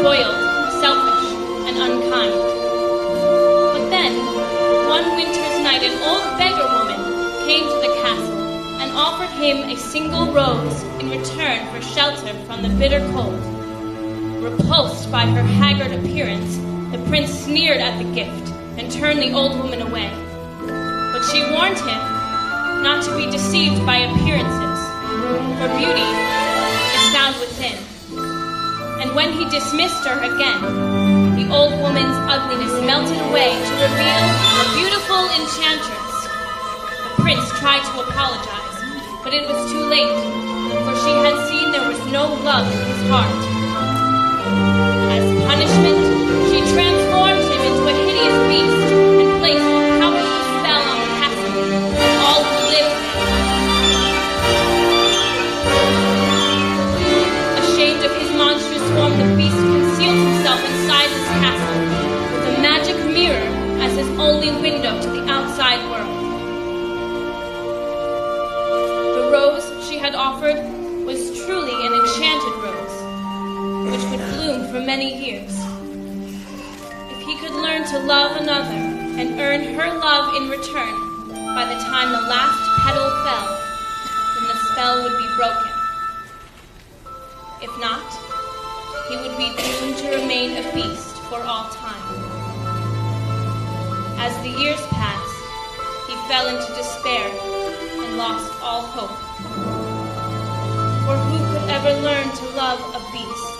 embroiled, selfish, and unkind. But then, one winter's night, an old beggar woman came to the castle and offered him a single rose in return for shelter from the bitter cold. Repulsed by her haggard appearance, the prince sneered at the gift and turned the old woman away. But she warned him not to be deceived by appearances, for beauty is found within. And when he dismissed her again, the old woman's ugliness melted away to reveal a beautiful enchantress. The prince tried to apologize, but it was too late, for she had seen there was no love in his heart. As punishment, she transformed him into a hideous beast and placed a powerful spell on the castle and all who lived there. Ashamed of his monstrous form, the beast concealed himself inside his castle with a magic mirror as his only window to the outside world. The rose she had offered was truly an enchanted rose, which would bloom for many years. If he could learn to love another and earn her love in return, by the time the last petal fell, then the spell would be broken. If not, he would be doomed to remain a beast for all time. As the years passed, he fell into despair and lost all hope. For who could ever learn to love a beast?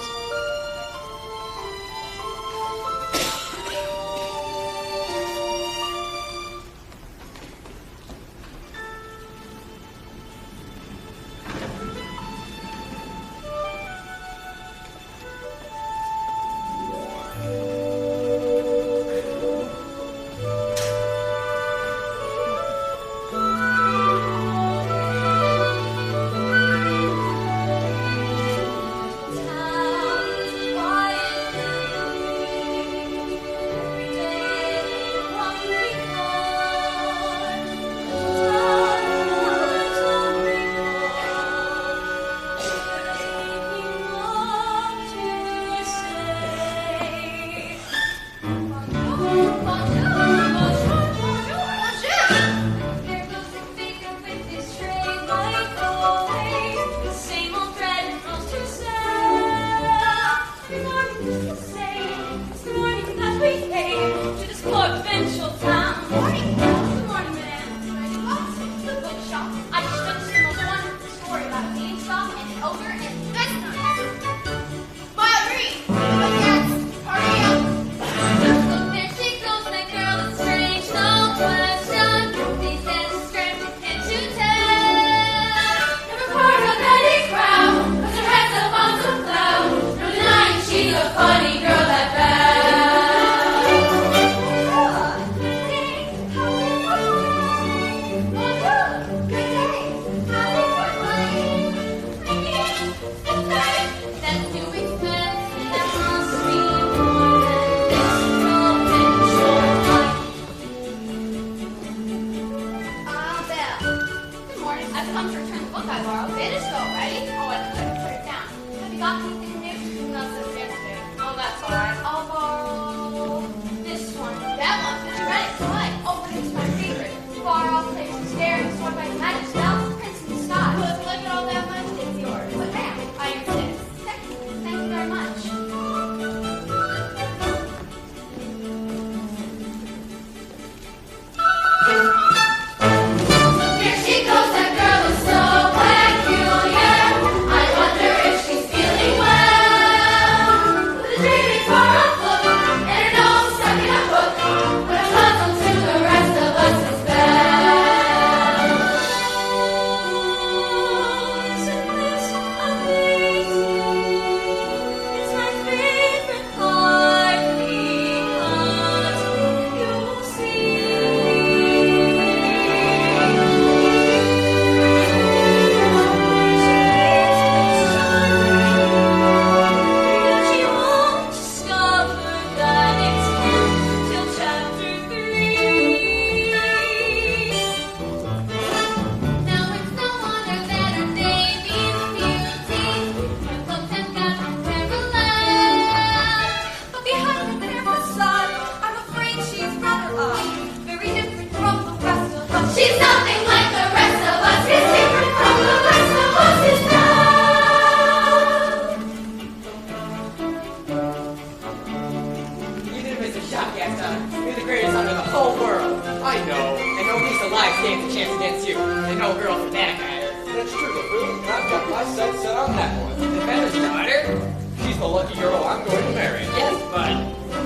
Gaston. You're the greatest hunter in the whole world. I know. And no beast alive stands a chance against you. And no girl from Danica either. That's true, Phil. I've got my sights set on that one. The Feather's daughter? She's the lucky girl I'm going to marry. Yes, Bud.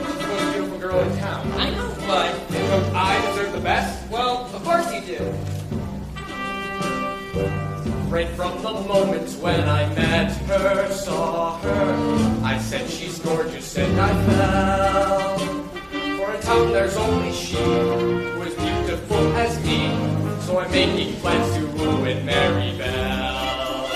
She's the most beautiful girl in town. I know, Bud. And don't I deserve the best? Well, of course you do. Right from the moment when I met her, saw her, I said she's gorgeous and I fell. For in town there's only she who is beautiful as me, so I'm making plans to woo and marry Belle.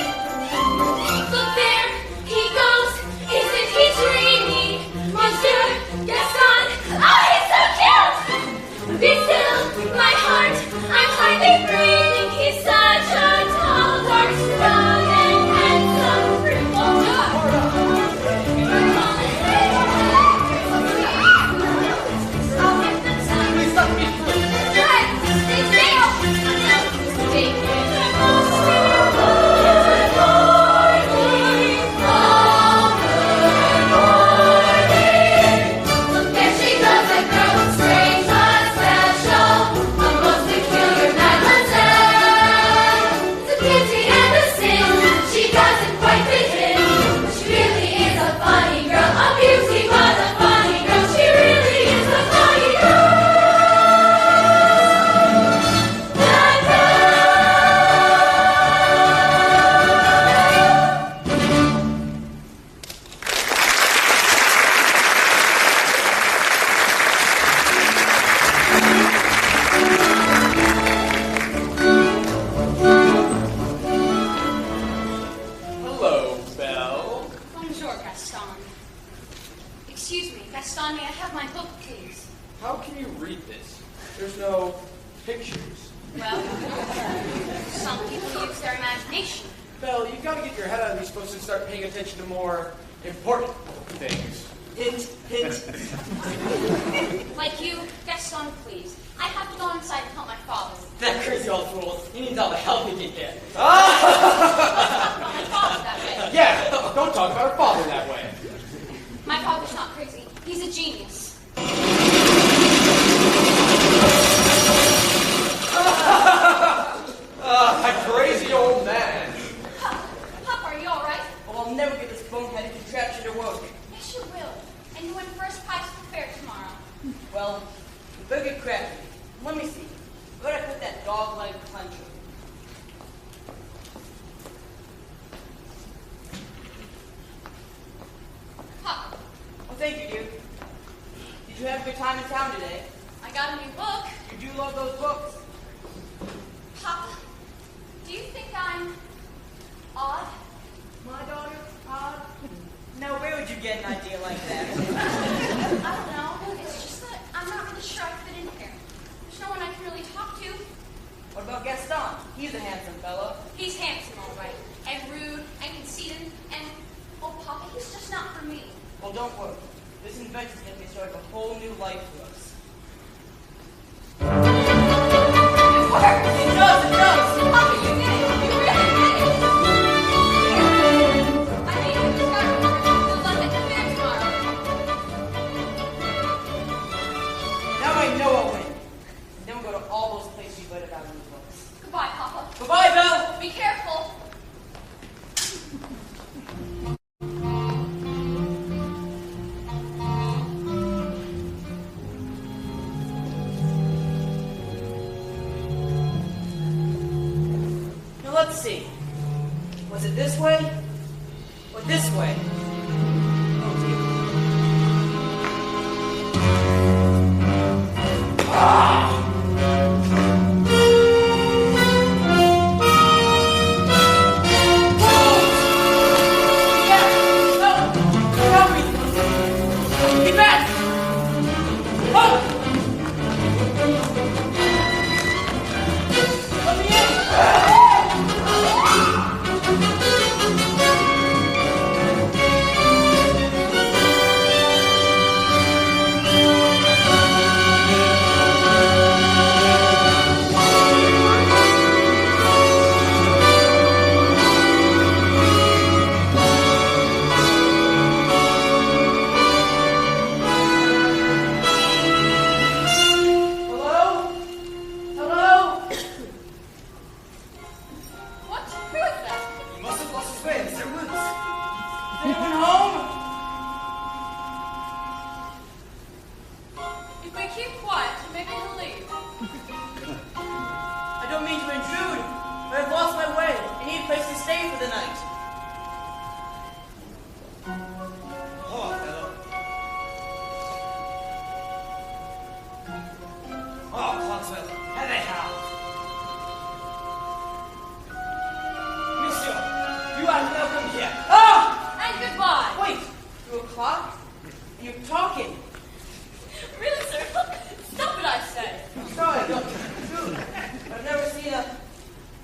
Look there, he goes. Isn't he dreamy? Monsieur Gaston. Oh, he's so cute! Be still, my heart. I'm hardly breathing. He's such a tall, dark, strong, and handsome, fruitful Please let me through. She doesn't quite fit in. She really is a funny girl, a beauty but a funny girl. She really is a funny girl. Hello, Belle. Bonjour, Gaston. Excuse me, Gaston, may I have my book, please? How can you read this? There's no pictures. Well, some people use their imagination. Belle, you gotta get your head out of these books and start paying attention to more important things. Hint, hint. Like you, Gaston, please. I have to go inside and help my father. That crazy old fool. He needs all the help he can get. Not my father that way. Yeah, don't talk about her father that way. My father's not crazy. He's a genius. That crazy old man. Pop, are you all right? Well, I'll never get this boneheaded contraption to work. Yes, you will. And you win first prize at the fair tomorrow. Well, you better get crafty. Let me see. Where'd I put that dog-leg plunger? Pop, Well, thank you, dude. Did you have a good time in town today? I got a new book. You do love those books. Papa, do you think I'm odd? My daughter, odd? Now, where would you get an idea like that? I don't know. It's just that I'm not really sure I fit in here. There's no one I can really talk to. What about Gaston? He's a handsome fellow. He's handsome, all right, and rude, and conceited, and, oh, Papa, he's just not for me. Well, don't worry. This invention's going to be sort of a whole new life for us. It works! It does! It does! Papa, you did it! You really did it! I made it this guy. Good luck at the fair tomorrow. Now I know I'll win. And then we'll go to all those places you read about in the books. Goodbye, Papa. Goodbye, Belle! Be careful. Now let's see. Was it this way? Or this way? Oh dear. Yeah! No! Help me! Get back! Oh! Let me in! If we keep quiet, maybe he'll leave. I don't mean to intrude, but I've lost my way. I need a place to stay for the night. Hello, fellow. Oh, Cogswell, anyhow. Monsieur, you are welcome here. Ah! And goodbye. Wait, 2 o'clock? And you're talking. Really, sir? Stop it, I say. I'm sorry, Doctor. Dude, I've never seen a...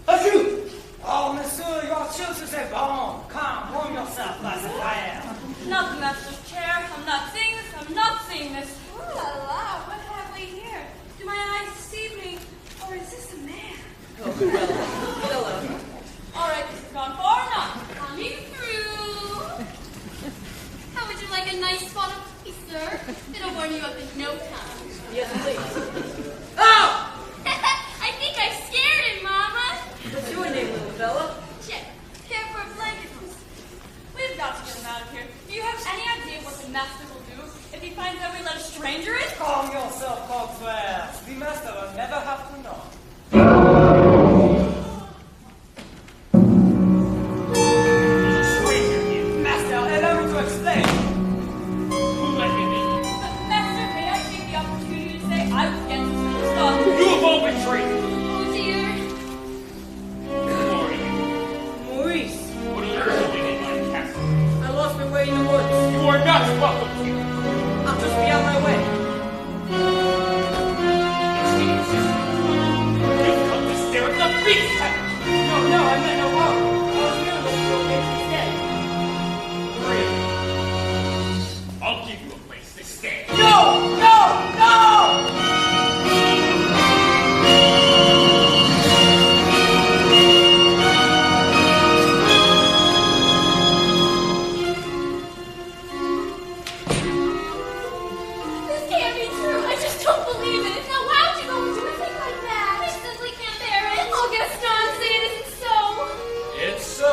Achoo! Oh, monsieur, your juices are bon. Come, warm yourself by the fire. Not the master's chair. I'm not seeing this. I'm not seeing this. Ooh la la, what have we here? Do my eyes deceive me? Or is this a man? Oh, good Bella. All right, this has gone far enough. Coming through. How would you like a nice spot of tea, sir? It'll warm you up in no time. Yes, please. Oh! I think I scared him, Mama. What's your name, little Bella? Chip, care for a blanket. We've got to get him out of here. Do you have any idea what the master will do if he finds out we let a stranger in? Calm yourself, Cogswell. The master will never have to know. Stranger here. Master, allow me to explain. Let me be. But master, may I take the opportunity to say I was against this stuff? You won't betray me. Oh dear. Who are you? Maurice. What are you doing in my castle? I lost my way in the woods. You are not welcome here. I'll just be on my way. You've come to stare at the beast! No, I meant no harm. I was merely looking for a place to stay. Really? I'll give you a place to stay. No! This can't be true. I just don't believe it. Now, why would you go and do a thing like that? I simply can't bear it. Oh, Gaston, say it isn't so. It's so.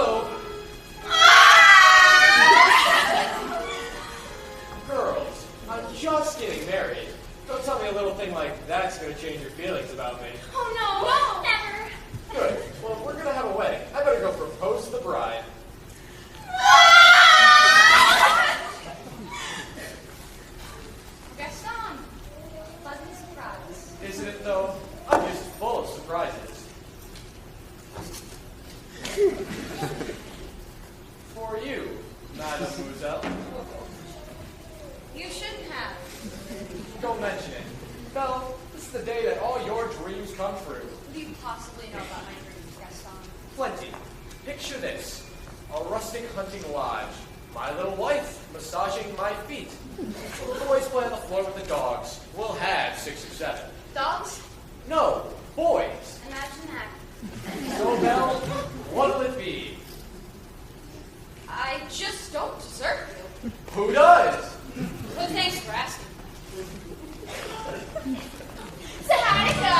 Girls, I'm just getting married. Don't tell me a little thing like that's going to change your feelings about me. Oh, no, never. Good. Well, if we're going to have a wedding, I better go propose to the bride. Gaston, pleasant surprise. Isn't it, though? I'm just full of surprises. For you, Mademoiselle. You shouldn't have. Don't mention it. Belle, this is the day that all your dreams come true. What do you possibly know about my dreams, Gaston? Plenty. Picture this. A rustic hunting lodge. My little wife massaging my feet. The boys play on the floor with the dogs. We'll have 6 or 7. Dogs? No, boys. Imagine that. So, Belle, what'll it be? I just don't deserve you. Who does? Well, thanks for asking. So how'd it go?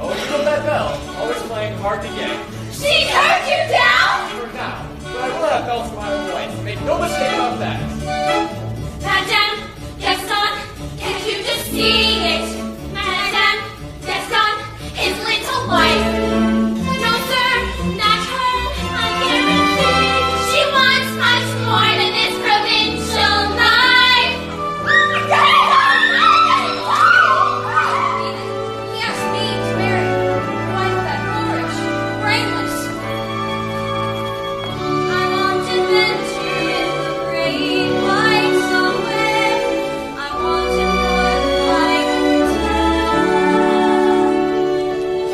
Oh, you know that Belle. Always playing hard to get. She turned you down? For now. But I will have Belle's my wife. Make no mistake about that. Madame Gaston, can't you just see it? Madame Gaston, his little wife. No, sir, not her, I guarantee. She wants much more than this provincial life. He asked me to marry the wife of that Ulrich, brainless. I want to venture in the great wide somewhere. I want to know I can tell.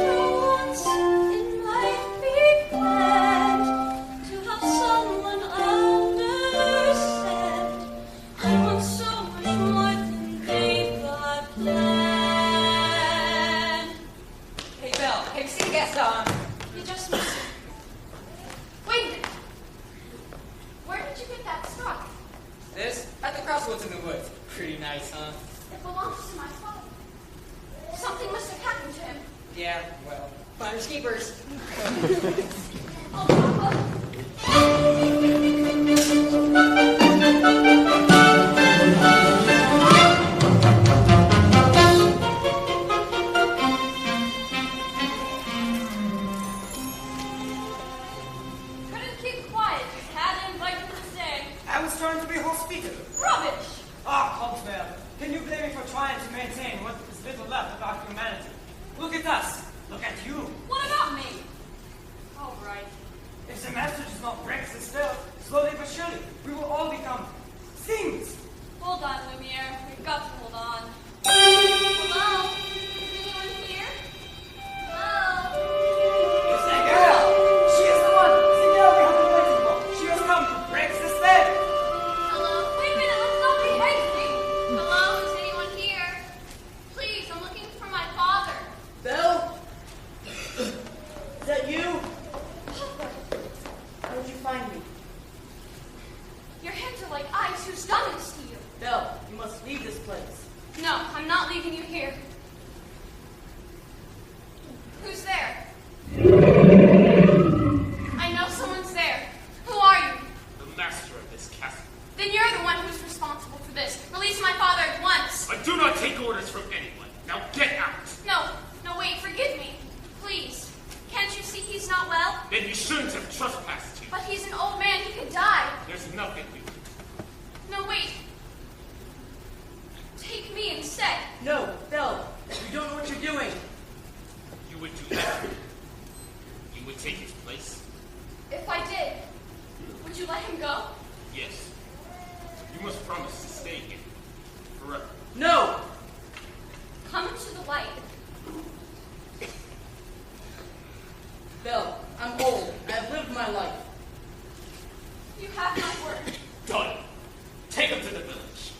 For once in life, be glad to have someone understand. I want so much more than they've got planned. Hey, Belle, have you seen Gaston? You just missed it. Wait a minute. Where did you get that straw? This? At the crossroads in the woods. Pretty nice, huh? It belongs to my father. Something must have happened to him. Yeah, well, finders keepers. Oh, Papa. trying to maintain what is little left of our humanity. Look at us. Look at you. What about me? All right. If the master does not break the spell, slowly but surely, we will all become things. Hold on, Lumiere. We've got to hold on. Hello? Is anyone here? Hello? It's that girl. She is the one. The girl we have been waiting for. She has come to break the spell. Hello? Wait a minute. Let's not be hasty. Hello? Is anyone here? Please, I'm looking for my father. Belle? Is that you? How did you find me? Your hands are like ice. Who's done this to you? Belle, you must leave this place. No, I'm not leaving you here. Who's there? I know someone's there. Who are you? The master of this castle. Then you're the one who's responsible for this. Release my father at once. I do not take orders from anyone. Now get out. No, wait, forgive me. Please. Can't you see he's not well? Then you shouldn't have trespassed here. But he's an old man. He could die. There's nothing we can do. No, wait. Take me instead. No, Belle, you don't know what you're doing. You would do that. You would take his place. If I did, would you let him go? Yes. You must promise to stay here forever. No! Come into the light. Belle, I'm old. I've lived my life. You have my word. Done. Take him to the village.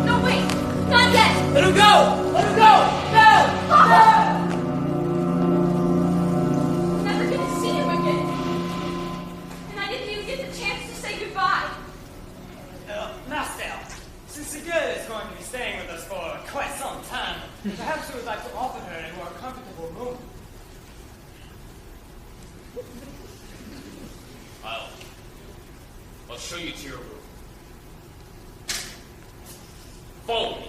No, wait. Not yet. Let him go! Let him go! Belle! Papa! I'm never going to see him again. And I didn't even get the chance to say goodbye. Master, since the girl is going to be staying with us for quite some time, perhaps we would like to offer her a more comfortable room. I'll show you to your room. Follow me.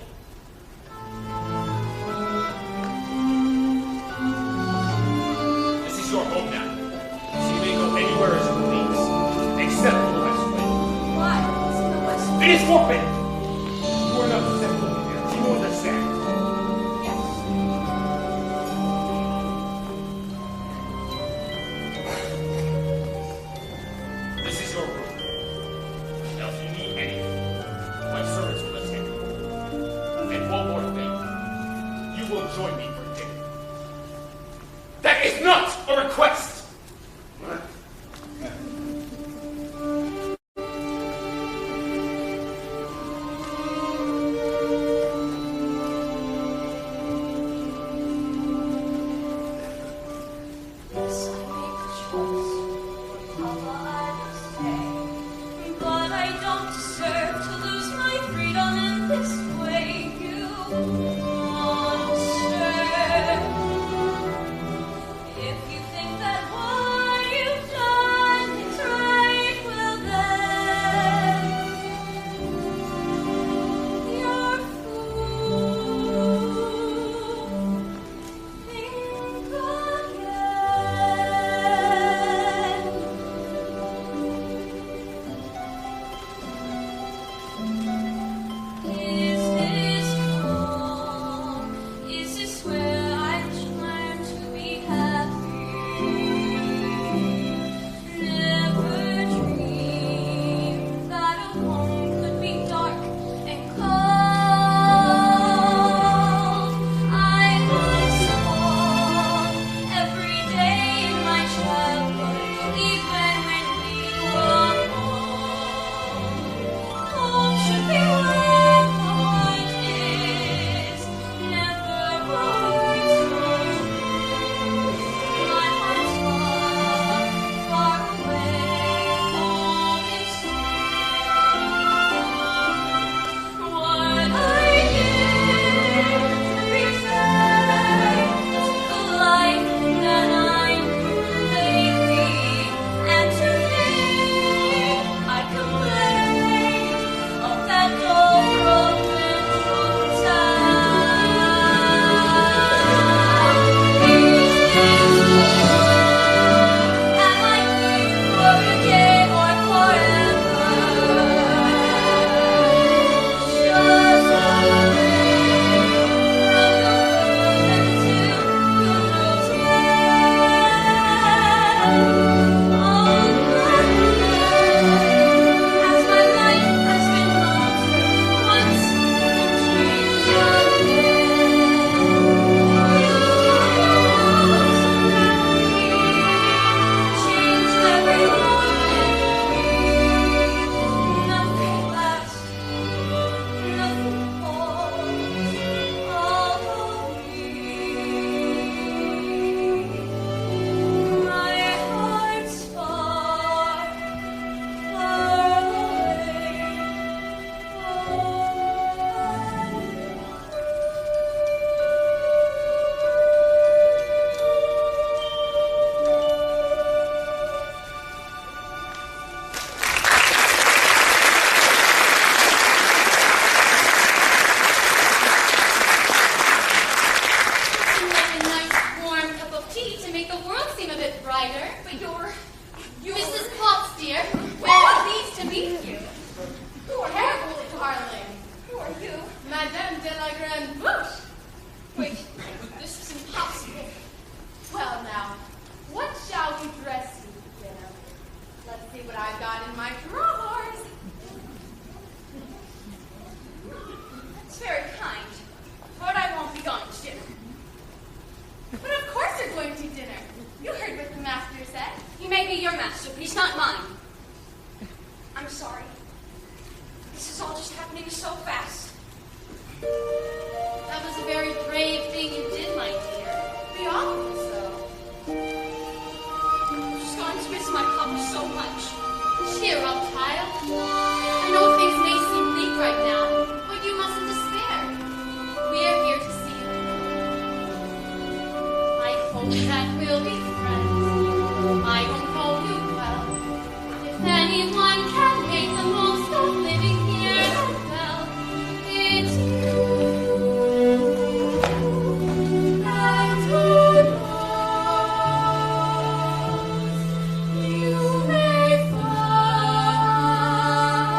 This is your home now. So you may go anywhere as you please, except for the west wind. Why? It's in the west. It is forbidden. You are not simple here. Do you understand? This is your room. Now, if you need anything, my servants will attend you. And one more thing. You will join me for dinner. That is not a request! Yes, I made the choice. Papa, I will stay. But I don't deserve to lose my freedom in this way. You monster. If you think that what you've done is right, well then you're a fool. Think again. Is this cruel? happening so fast? That was a very brave thing you did, my dear. The obvious, though. I'm just going to miss my papa so much. Cheer up, child. I know things may seem bleak right now, but you mustn't despair. We're here to see you. I hope that we'll be friends. I don't know you well. If anyone can make the most of living here, then well, it's you. And who knows, you may find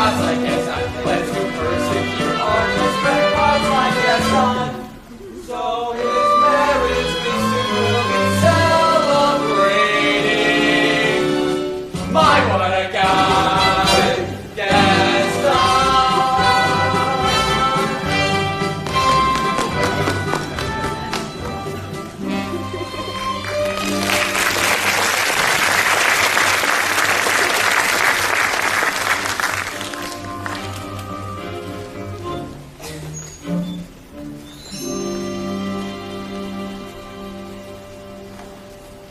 'cause I guess I'm blessed to persecute all those records like a son. So his marriage mystery will be celebrating. My, what a guy! Gaston!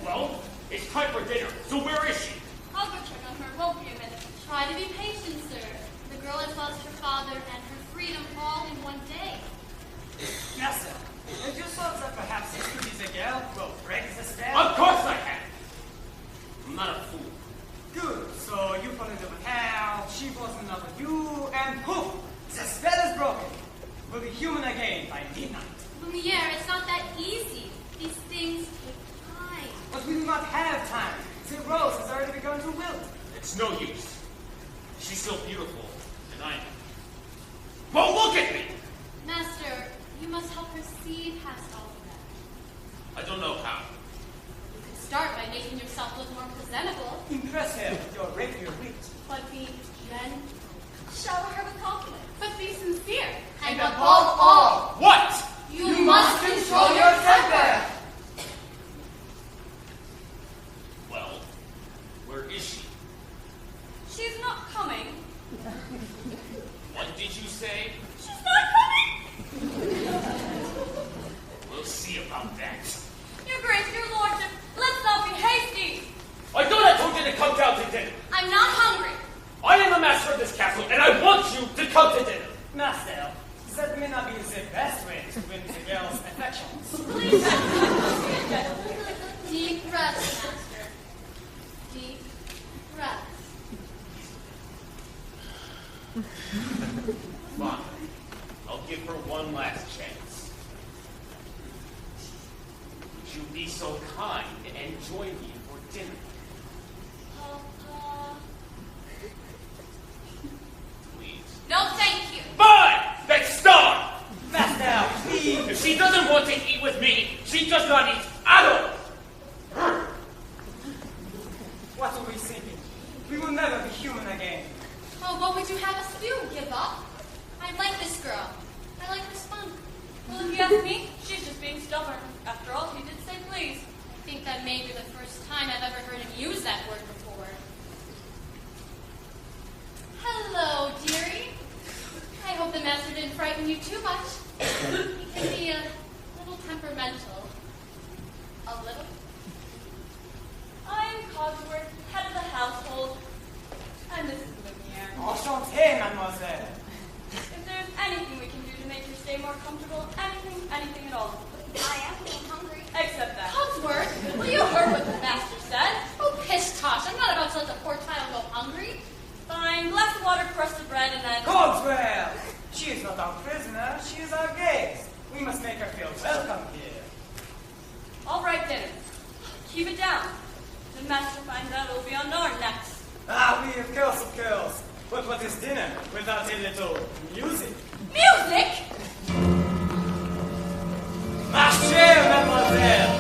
Well, it's time for dinner. So where is she? I'll go check on her. Won't be a minute. Try to be patient, sir. The girl has lost her father and her freedom all in one day. Master, have you thought that perhaps this could be the girl who will break the spell? Of course I have. I'm not a fool. Good. So you fall in love with her, she falls in love with you, and poof! The spell is broken. We'll be human again by midnight. Lumiere, it's not that easy. These things take time. But we do not have time. The rose has already begun to wilt. It's no use. She's so beautiful, and I am. Well, look at me! Master, you must help her see past all of that. I don't know how. You could start by making yourself look more presentable, Impress her with your rapier wit. but be gentle. Shower her with compliments. But be sincere. And above all, What? You must control your temper. Well, where is she? She's not coming. What did you say? She's not coming! We'll see about that. Your Grace, your Lordship, let's not be hasty. I thought I told you to come down to dinner. I'm not hungry. I am the master of this castle, and I want you to come to dinner. Master, that may not be the best way to win the girl's affections. Please. Deep breaths, Master. Deep breaths. Fine. I'll give her one last chance. Would you be so kind and join me for dinner? Papa. Please. No, thank you. Fine! Then starve! Master, please! If she doesn't want to eat with me, she does not eat at all! What are we thinking? We will never be human again. Oh, what would you have us do? Give up? I like this girl. I like her spunk. Well, if you ask me, she's just being stubborn. After all, she did say please. I think that may be the first time I've ever heard him use that word before. Hello, dearie. I hope the master didn't frighten you too much. He can be a little temperamental. A little? I'm Cogsworth, head of the household, and this is Lumiere. Enchanté, mademoiselle. If there's anything we can do to make your stay more comfortable, anything at all. I am a little hungry. Except that. Cogsworth, Well, you heard what the master said. oh, pish tosh. I'm not about to let the poor child go hungry. Fine, glass of water, crust of bread, and then... Cogswell! She is not our prisoner, she is our guest. We must make her feel welcome here. All right, dinner. Keep it down. The master finds out it'll be on our necks. Ah, we of course. But what is dinner without a little music? Music! Ma chère mademoiselle,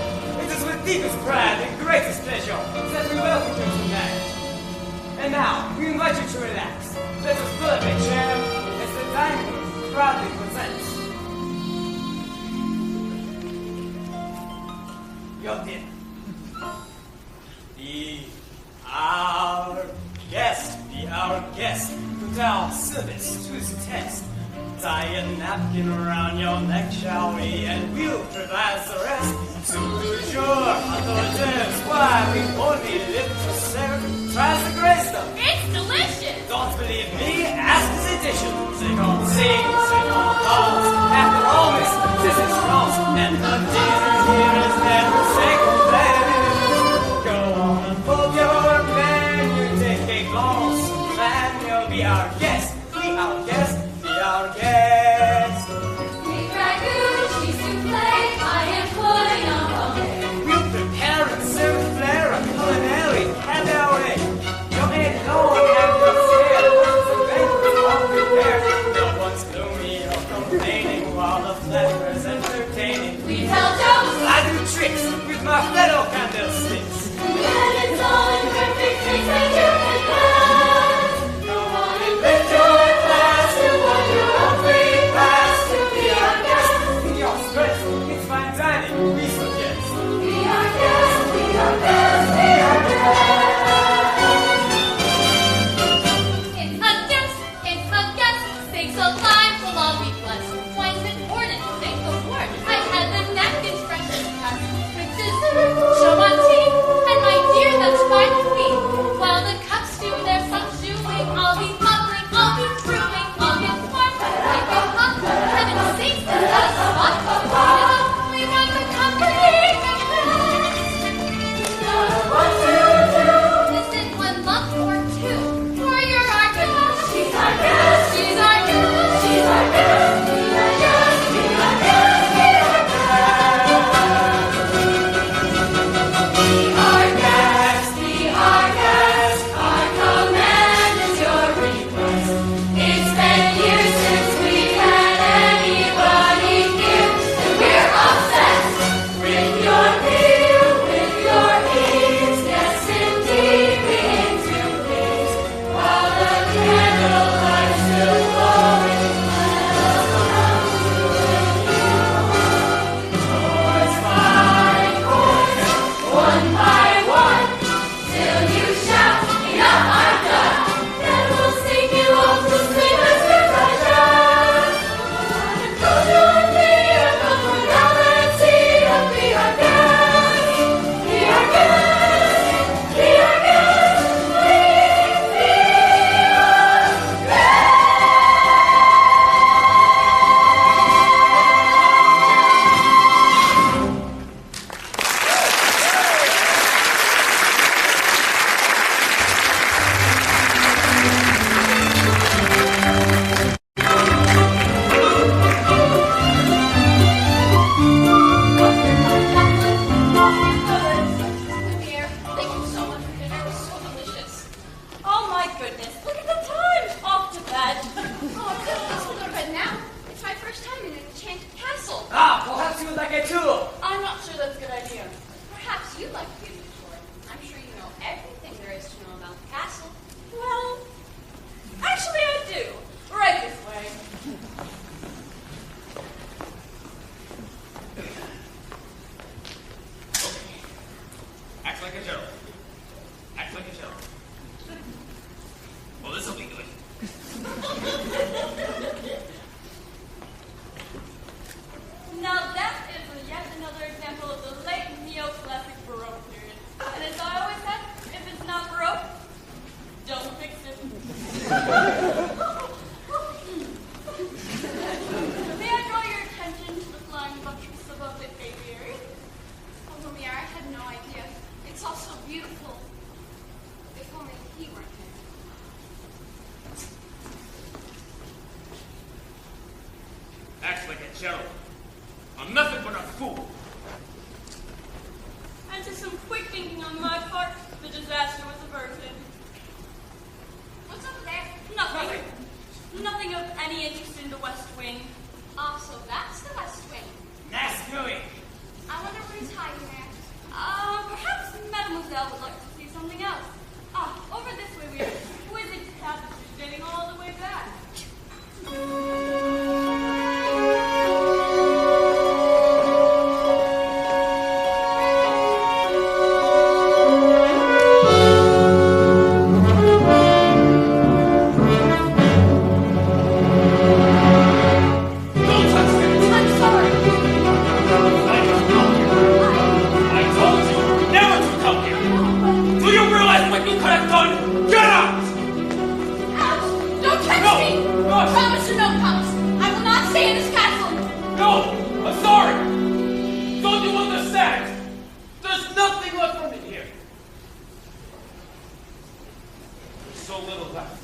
it is with deepest pride and greatest pleasure that we welcome you tonight. And now, we invite you to relax. Let us pull up a chair as the dining room proudly presents your dinner. Be our guest, put our service to the test. Tie a napkin around your neck, shall we, and we'll provide the rest. Soup jour, hors d'oeuvres, why we only live to serve. Try the great stuff. It's delicious. Don't believe me? Ask the dietitian. They can't sing, they can't dance. After all, miss, this is France, and the dinner here is never second best. Go on and fold your menu, take a glance, and you'll be our guest. Be our guest, be our guest. Beef ragout, cheese souffle, I am putting on bouquet. We'll prepare and serve flair and culinary, and our way. You'll eat long and you'll see it once again. could have done. Get out! Ouch! Don't touch No! me! No! Promise or no promise, I will not stay in this castle. No! I'm sorry! Don't you understand? There's nothing left from it here. There's so little left.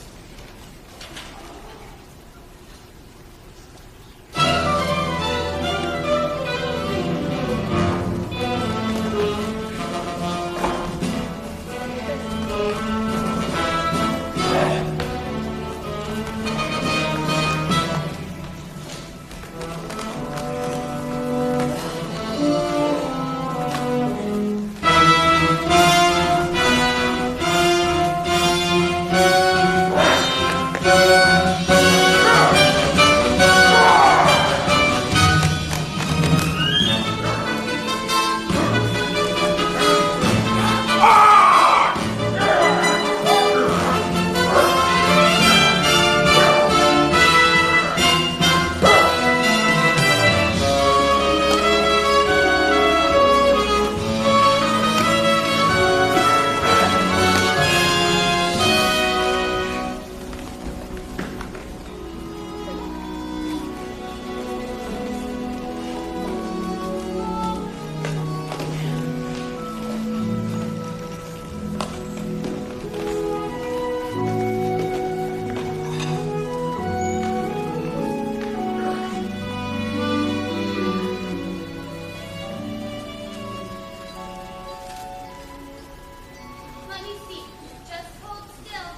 Let me see. Just hold still.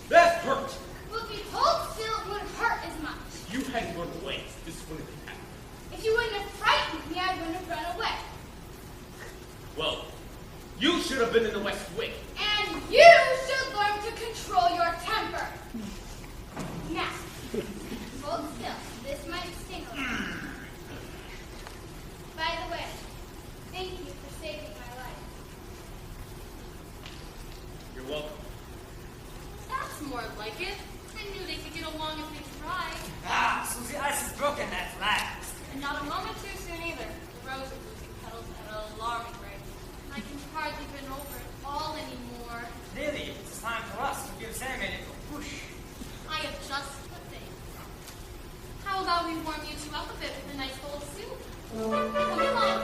That hurt. Well, if you hold still, it wouldn't hurt as much. If you hadn't run away, this wouldn't have happened. If you wouldn't have frightened me, I wouldn't have run away. Well, you should have been in the West Wing. And you should learn to control your temper. Now, hold still. This might sting a little. By the way, thank you for saving my life. You're welcome. That's more like it. I knew they could get along if they tried. Ah, so the ice is broken at last. And not a moment too soon either. The rose is losing petals at an alarming rate. I can hardly bend over it all anymore. Really, it's time for us to give Sam a little push. I have just the thing. How about we warm you two up a bit with a nice bowl of soup? Come along.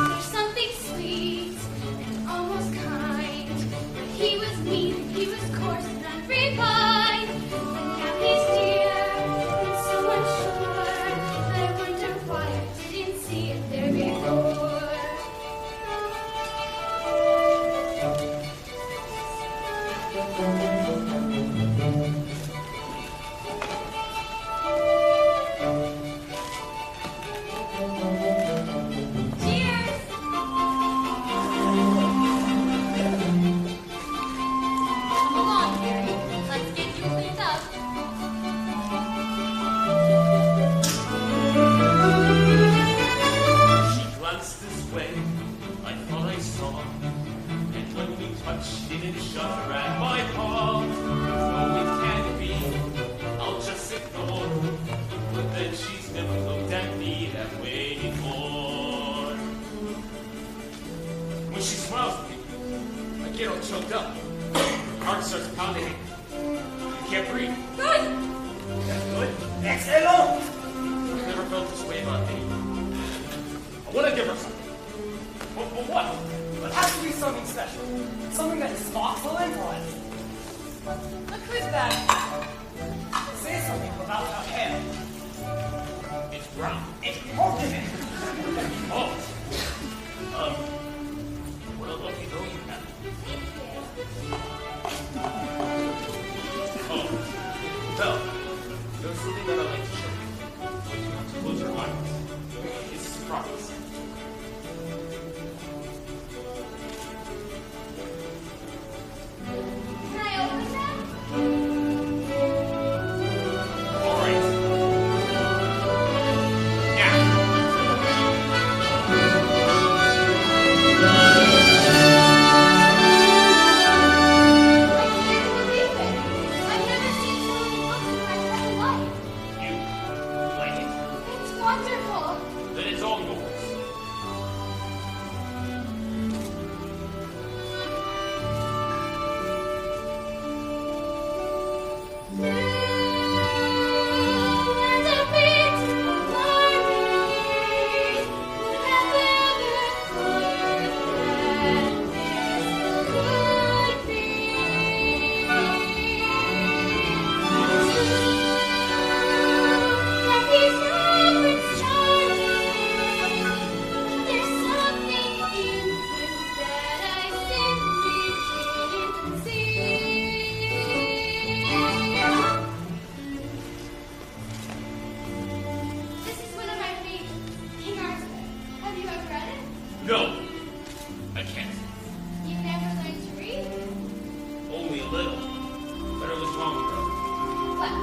There's something sweet and almost kind. But he was mean, he was coarse and unrefined. And now he's dear and so unsure. I wonder why I didn't see it there before. Cheers! Come along, Harry. Let's get you cleaned up. She glanced this way, I thought I saw. And when we touched, didn't shudder at my heart. No, it can't be, I'll just ignore. But then she's never looked at me that way before. When she smiles at me, I get all choked up. Heart starts pounding. I can't breathe. Good! That's good. Excellent! I've never felt this way about me. I want to give her something. But what? It has to be something special. Something that sparks her influence. Look who's back. Say something about her hair. It's brown. It's orchid. Oh. What a lucky nose you have. Oh. Well, there's something that I'd like to show you. But you have to close your eyes. It's a surprise. Can I open that? All right. Now. I can't believe it. I've never seen so many books in my whole life. You like wonderful. Then it's all yours. This is one of my favorites, King Arthur. Have you ever read it? No, I can't. You've never learned to read? Only a little. But it was long ago. Well,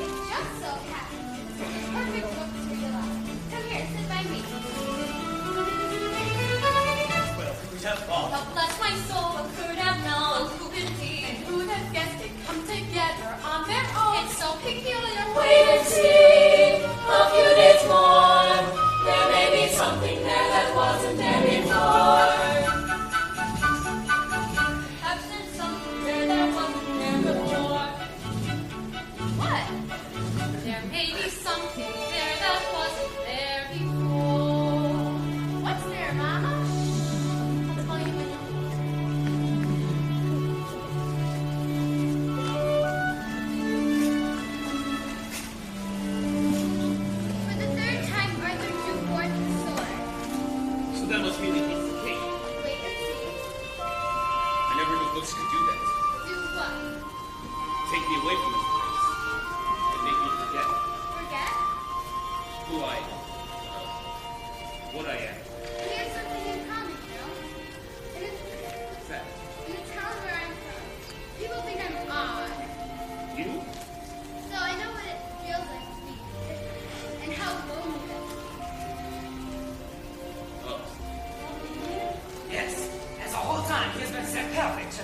it just so happens it's the perfect book to read aloud. Come here, sit by me. Well, who'd have thought? Oh, bless my soul, who could have known? Who could be? And who'd have guessed they'd come together on their own? It's so peculiar. Wait and see, a few days more. There may be something there that wasn't there before. Perhaps there's something there that wasn't there before. What? There may be something there that wasn't there before. What's there, Mama? I'll call you in. For the third time, Arthur drew forth his sword. So that must mean that he's the king. Wait and see. I never knew books could do that. Do what? Take me away from this place. And make me forget Forget? who I am. What I am. We have something in common, you know? In a, What's that? in the town where I'm from, people think I'm odd. You? So I know what it feels like to be different and how lonely it is. Oh. Yes, as the whole time he has been set perfect.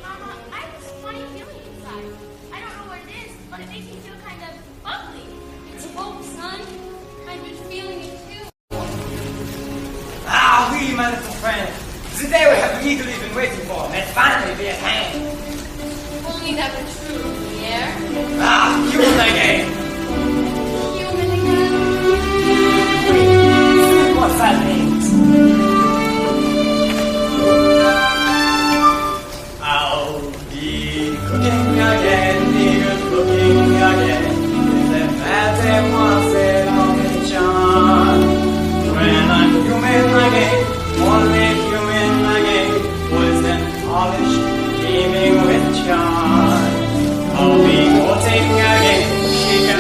Mama, I have this funny feeling inside. I don't know what it is, but it makes me feel kind of bubbly. It's hope, son. I've been feeling it too. Ah, oui, my little friend. The day we have eagerly been waiting for may finally be at hand. Only never true, Pierre. Ah, human again. Human again. What that means? I'll be cooking again, be good looking again. C'est faites-moi l'ambition. When I'm human again, only human again, poison polished, beaming with charm. I'll be courting again, she can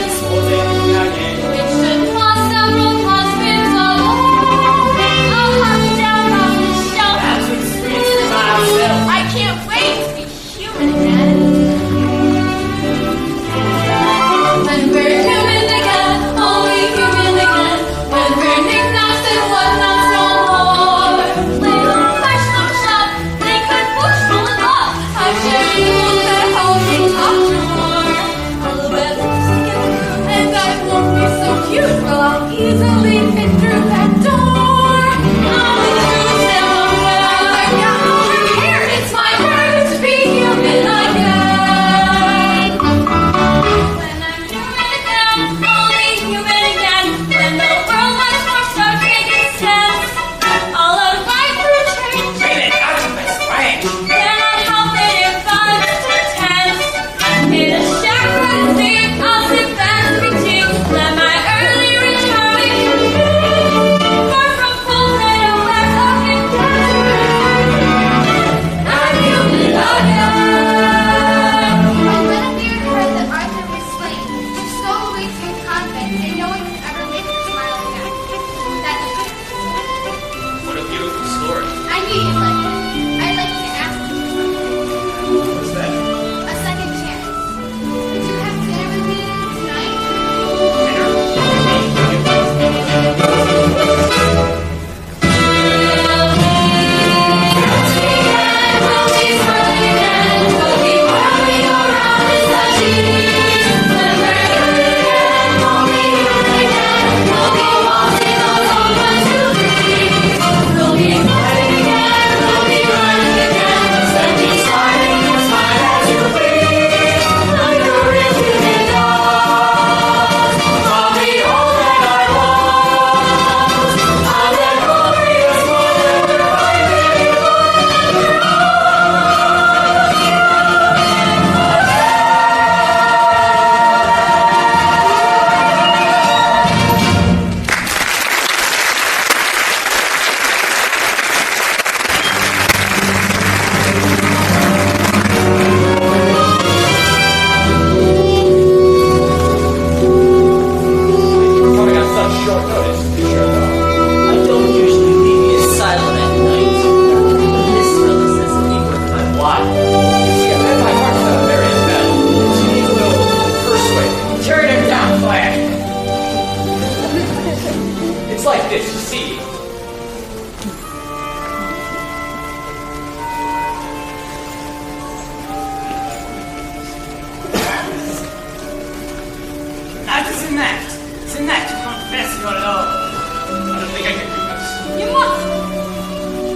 Isn't that to confess your love? I don't think I can do this. You must.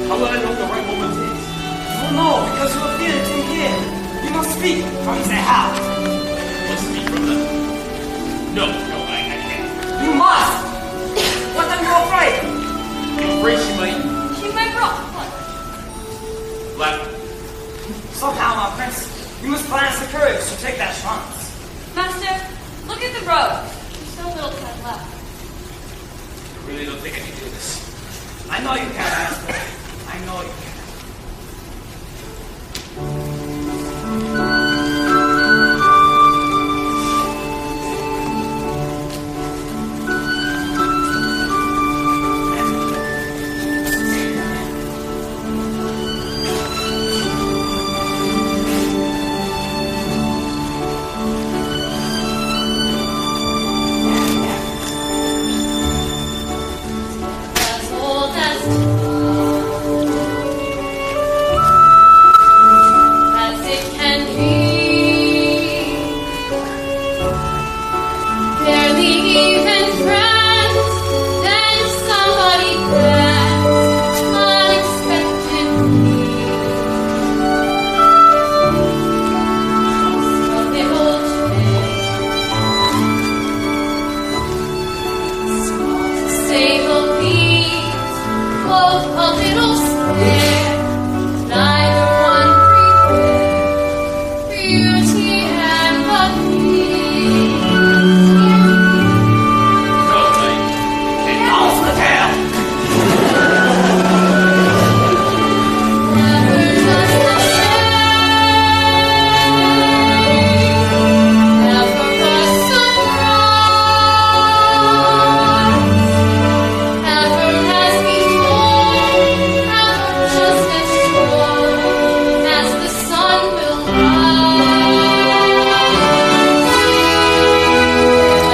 How will I know the right moment is? You will know because you will feel it in here. You must speak from the heart. Let's speak from the... No, I can't. You must! What are you afraid? I'm afraid she might... She might rock. What? laugh. Somehow, my prince, you must balance the courage to take that chance. Master, look at the road. There's so little time left. I really don't think I can do this. I know you can, Master. I know you can. As old as it can be. Barely even friends, then somebody grants unexpectedly. Just a little change, small to say the least, both a little scared, neither one prepared. Beauty and the Beast. No, I can't. Now's the tale! Never just the same. Never a surprise. Ever as before. Ever just as sure as the sun will rise.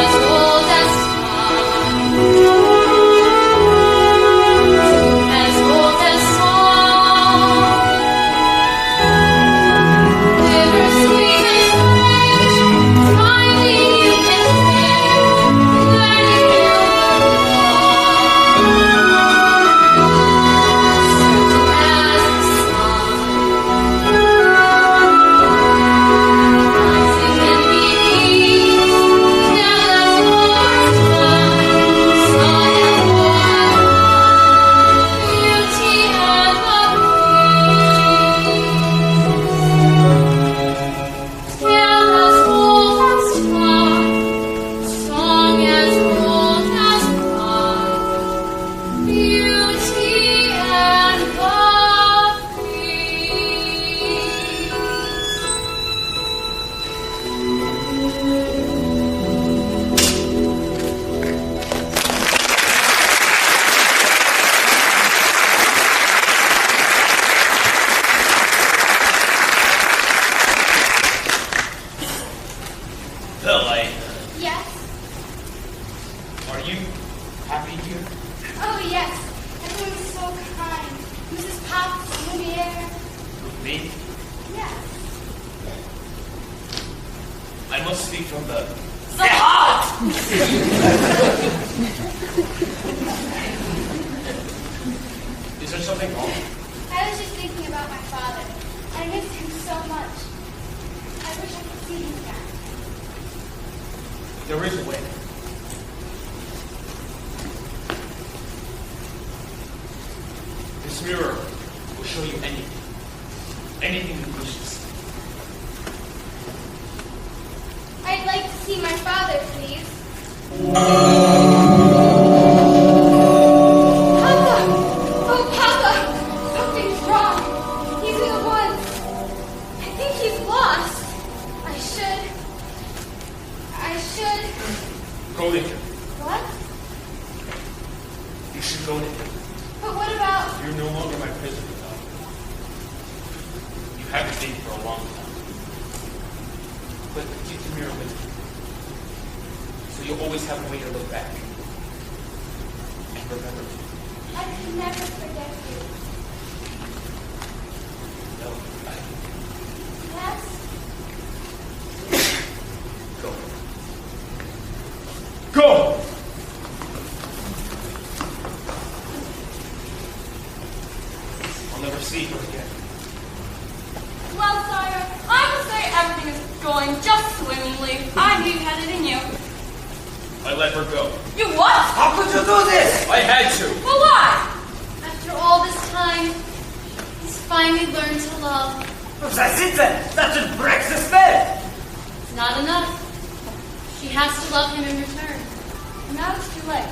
As old as time. As old as song, bittersweet and strange, finding you can change, learning you were wrong, certain as the sun, rising and beneath, till as war's done, sun and water. Beauty and the Beast. Tale as old as time, song as old as time. Beauty and the Well, Yes. are you happy here? Oh, yes. Everyone was so kind. Mrs. Potts, Lumiere. With me? Yes. I must speak from the... Is there something wrong? I was just thinking about my father. I missed him so much. I wish I could see him again. There is a way. This mirror will show you anything. Anything you wish to see. I'd like to see my father, please. Papa! Oh, Papa! Something's wrong. He's in the woods. I think he's lost. I should... Go to him. What? You should go to him. But what about... You're no longer my prisoner, though. You haven't been for a long time. But keep the mirror with you. So you'll always have a way to look back. And remember me. I could never forget you. No, Yes? go. Go! see her again. Well, sire, I would say everything is going just swimmingly. I knew you had it in you. I let her go. You what? How could you do this? I had to. Well, why? After all this time, he's finally learned to love. That's it then. That just breaks the spell. It's not enough. She has to love him in return. And now it's too late.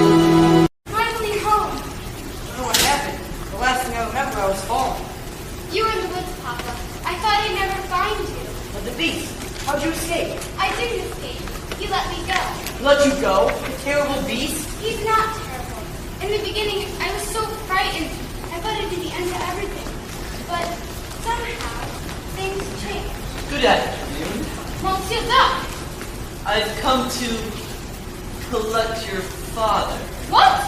Finally home. I don't know what happened. The last thing I remember, I was falling. You were in the woods, Papa. I thought I'd never find you. But the beast, how'd you escape? I didn't escape. He let me go. Let you go? The terrible beast? He's not terrible. In the beginning, I was so frightened. I thought it'd be the end to everything. But somehow, things changed. Good afternoon. Monsieur Duck. I've come to collect your father. What?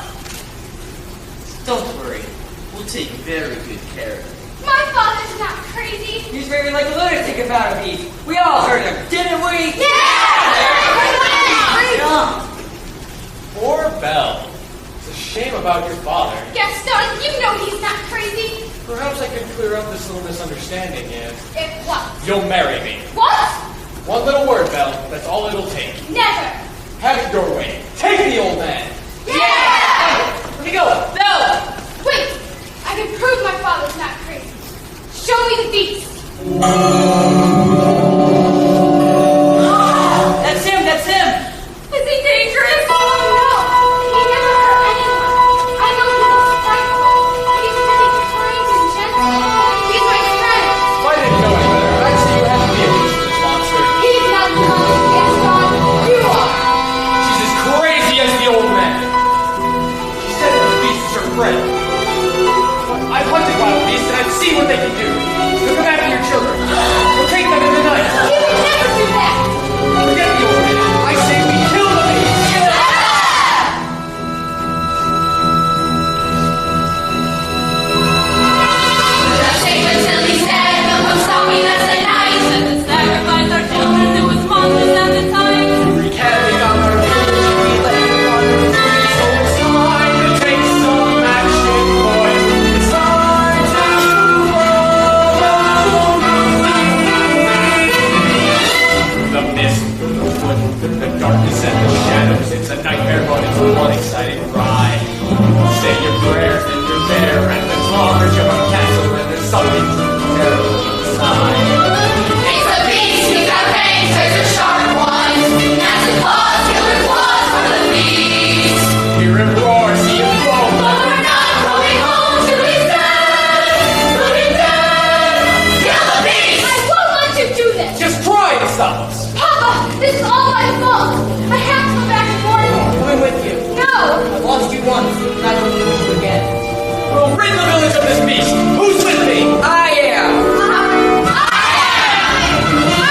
Don't worry. We'll take very good care of him. My father's not crazy. He's raving like a lunatic about a beast. We all heard him, didn't we? Poor Belle. It's a shame about your father. Gaston, you know he's not crazy. Perhaps I can clear up this little misunderstanding and If what? you'll marry me. What? One little word, Belle. That's all it'll take. Never. Have it your way. Take the old man. Yeah! Where'd he go? No! Wait, I can prove my father's not crazy. Show me the beast. That's him, that's him! Is he dangerous? Oh, no. He never hurt anyone. I know he looks frightful, but he's really kind and gentle. He's my friend. If I didn't know any better, I'd say you had to be a beast, this monster. He's not kind, Gaston. You are. She's as crazy as the old man. She said that the beast is her friend. I've hunted wild beasts and I've seen what they can do. They'll come after your children. We'll take them in the night. You would never do that. Forget the old man. I say we kill the beast. Shake until he's dead, no one stop me, that's the night. Let us sacrifice our children to his monsters at the time. Recanting on our village, we lay upon the free. So it's time to take some action, boys. It's time to the mist, the wood, the darkness and the shadows. It's a nightmare, but it's one exciting ride. Say your prayers and you're there at the drawbridge of a castle, and there's something terrible inside. It's the beast, he's got fangs, razor sharp ones. Massive claws, killer claws for the beast. Hear him roar, see him foam. But we're not going home till he's dead. Till he's dead. Kill the beast. I won't let you do this. Just try to stop us. Papa, this is all my fault. I have to go back and warn him. Coming with you. No. I've lost you once, not going to lose you again. We'll rid the village of this beast. Who's with me? I am!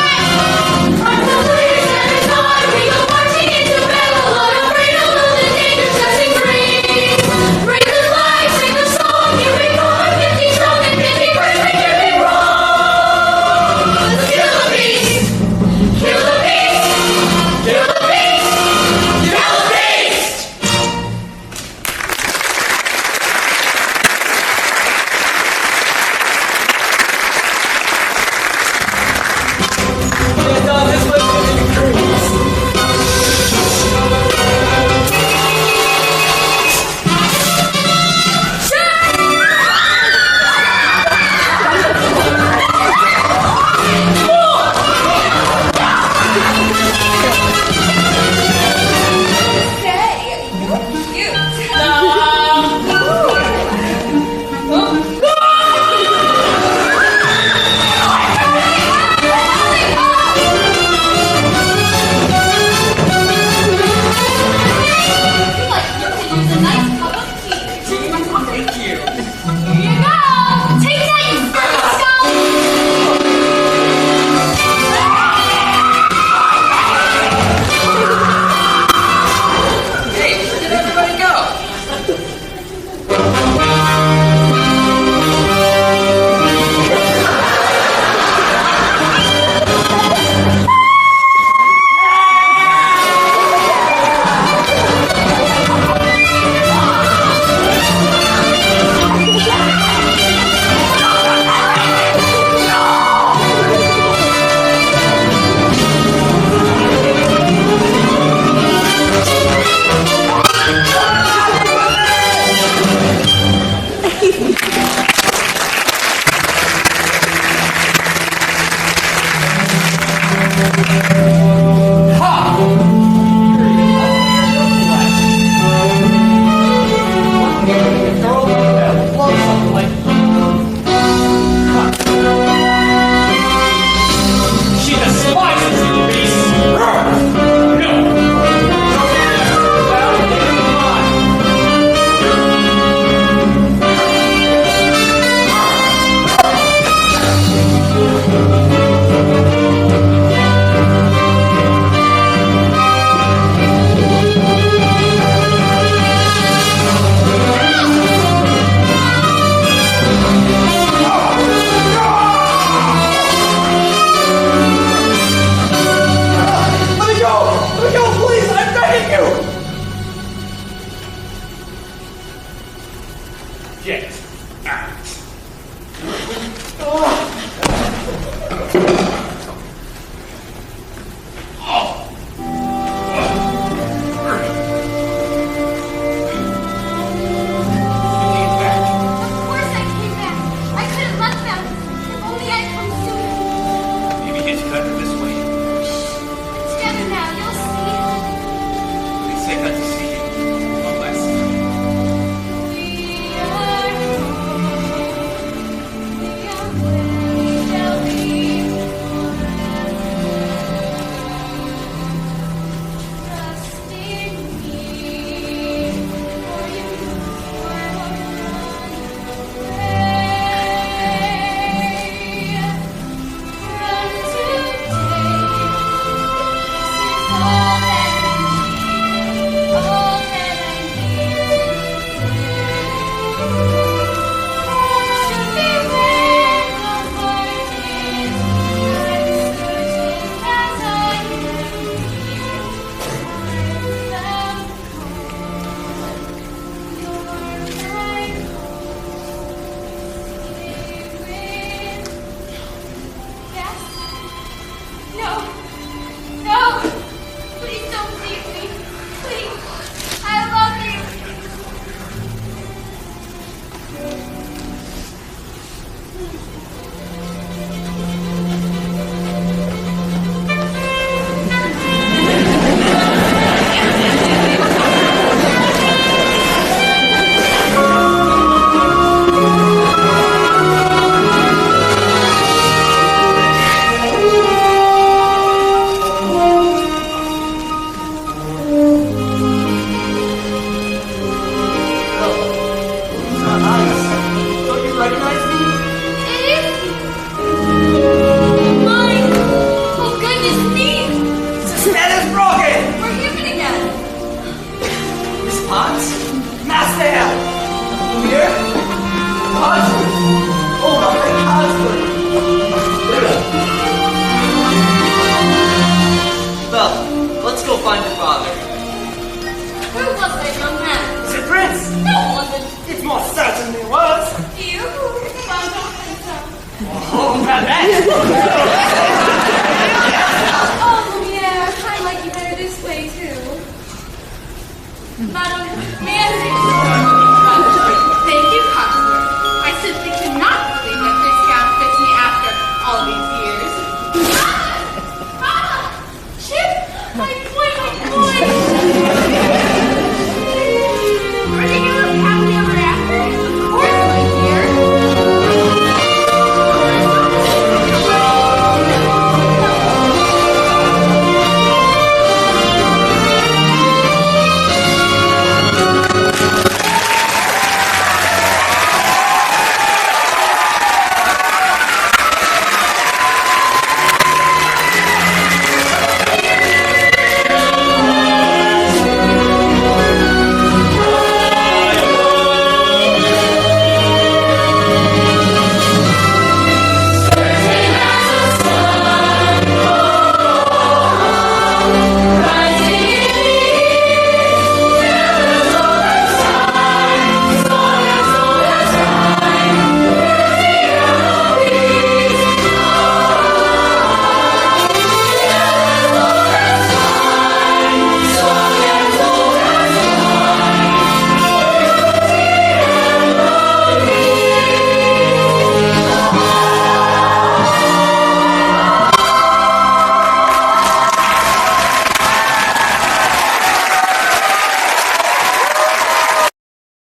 Until the beast every time we go marching into battle on a freedom of the danger touching green. Raise the flag, sing the song, here we go, 50 strong and 50 brave, we can be wrong. Let's kill the beast! Kill the beast! Kill the beast! Kill the beast! Madam, may I